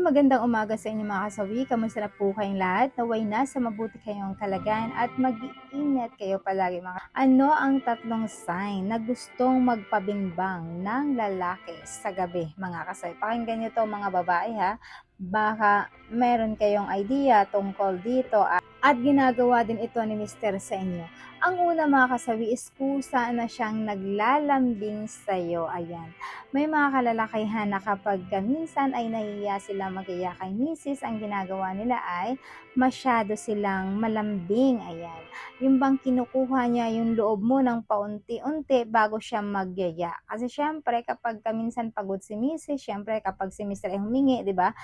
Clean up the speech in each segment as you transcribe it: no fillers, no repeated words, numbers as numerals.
Magandang umaga sa inyo mga kasawi. Kamusta na po kayong lahat? Naway nasa mabuti kayong kalagayan at mag-iingat kayo palagi mga. Ano ang tatlong sign na gustong magpabingbang ng lalaki sa gabi mga kasawi? Pakinggan nyo to mga babae ha. Baka meron kayong idea tungkol dito at ginagawa din ito ni Mr. sa inyo. Ang una mga kasawi is kusa na siyang naglalambing sa'yo. Ayan. May mga kalalakihan na kapag minsan ay nahihiya sila mag-iya kay misis, ang ginagawa nila ay masyado silang malambing. Ayan. Yung bang kinukuha niya yung loob mo ng paunti-unti bago siya magyaya. Kasi syempre kapag minsan pagod si misis, syempre kapag si Mr. ay humingi, di ba?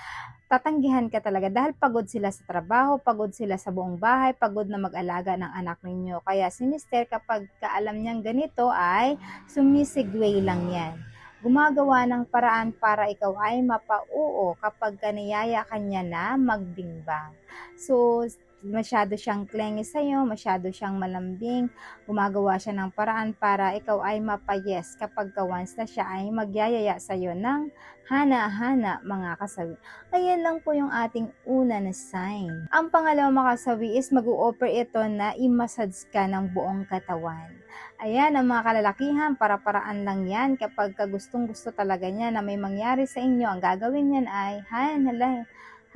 Tatanggihan ka talaga dahil pagod sila sa trabaho, pagod sila sa buong bahay, pagod na mag-alaga ng anak ninyo. Kaya si Mister kapag kaalam niyang ganito ay sumisigway lang yan. Gumagawa ng paraan para ikaw ay mapauo kapag kaniyaya kanya na magbingbang. So, masyado siyang clingy sa'yo, masyado siyang malambing, gumagawa siya ng paraan para ikaw ay mapayes kapag once na siya ay magyayaya sa'yo ng hana-hana mga kasawi. Ayan lang po yung ating una na sign. Ang pangalawa mga kasawi is mag-o-offer ito na i-massage ka ng buong katawan. Ayan, ang mga kalalakihan, para-paraan lang yan. Kapag gustong gusto talaga niya na may mangyari sa inyo, ang gagawin niyan ay,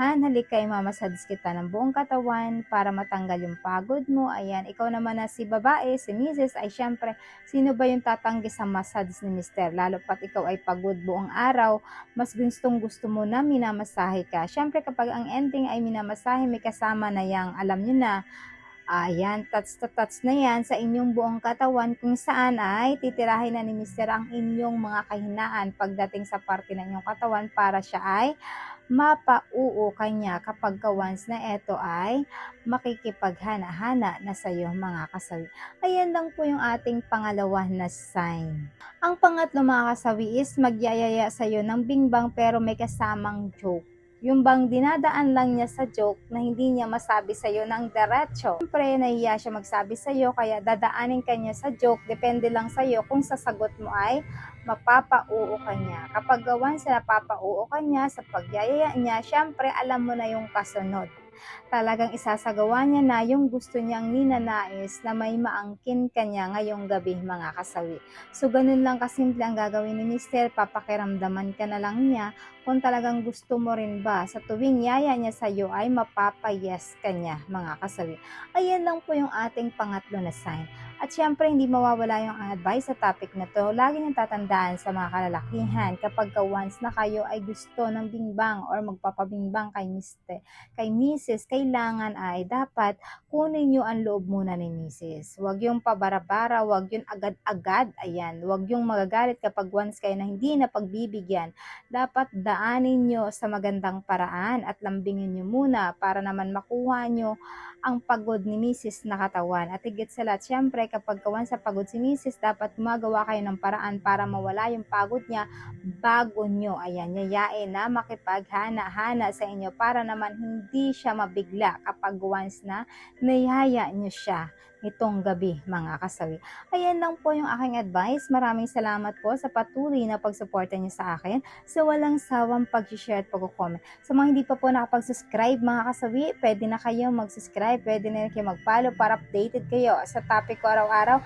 halika ay mamassage kita ng buong katawan para matanggal yung pagod mo. Ayan, ikaw naman na si babae, si misis, ay syempre, sino ba yung tatanggi sa massage ni mister? Lalo pat ikaw ay pagod buong araw, mas gustong gusto mo na minamasahe ka. Syempre, kapag ang ending ay minamasahe, may kasama na yang alam nyo na, ayan, touch na yan sa inyong buong katawan kung saan ay titirahin na ni Mr. ang inyong mga kahinaan pagdating sa parte ng inyong katawan para siya ay mapauo kanya kapag once na ito ay makikipaghana-hana na sa iyo mga kasawi. Ayan lang po yung ating pangalawa na sign. Ang pangatlo mga kasawi is magyayaya sa iyo ng bingbang pero may kasamang joke. Yung bang dinadaan lang niya sa joke na hindi niya masabi sa'yo ng diretso. Siyempre, nahiya siya magsabi sa'yo, kaya dadaanin ka niya sa joke. Depende lang sa'yo kung sasagot mo ay mapapauo ka niya. Kapag once na napapauo ka niya sa pagyayaya niya, siyempre, alam mo na yung kasunod. Talagang isasagawa niya na yung gusto niyang ninanais na may maangkin kanya ngayong gabi mga kasawi. So, ganun lang kasimple ang gagawin ni Mister. Papakiramdaman ka na lang niya kung talagang gusto mo rin ba sa tuwing yaya niya sa iyo ay mapapayes ka niya mga kasawi. Ayan lang po yung ating pangatlo na sign. At syempre hindi mawawala yung advice sa topic na to. Lagi niyong tatandaan sa mga kalalakihan kapag once na kayo ay gusto ng bingbang or magpapabingbang kay Mr. kay Mrs. kailangan ay dapat kunin niyo ang loob muna ni Mrs. Huwag yung pabara-bara, huwag yung agad-agad. Ayan, huwag yung magagalit kapag once kayo na hindi na pagbibigyan. Dapat daanin nyo sa magandang paraan at lambingin nyo muna para naman makuha nyo ang pagod ni Mrs. na katawan. At higit sa lahat, syempre kapag kawan sa pagod si Mrs., dapat gumagawa kayo ng paraan para mawala yung pagod niya bago nyo, ayan, yayain na makipaghana-hana sa inyo para naman hindi siya mabigla kapag once na niyaya nyo siya itong gabi mga kasawi. Ayan lang po yung aking advice. Maraming salamat po sa patuloy na pagsuporta niyo sa akin sa walang sawang pag-share at pag-comment. Sa mga hindi pa po nakapag-subscribe mga kasawi, pwede na kayo mag-subscribe, pwede na kayo mag-follow para updated kayo sa topic ko araw-araw.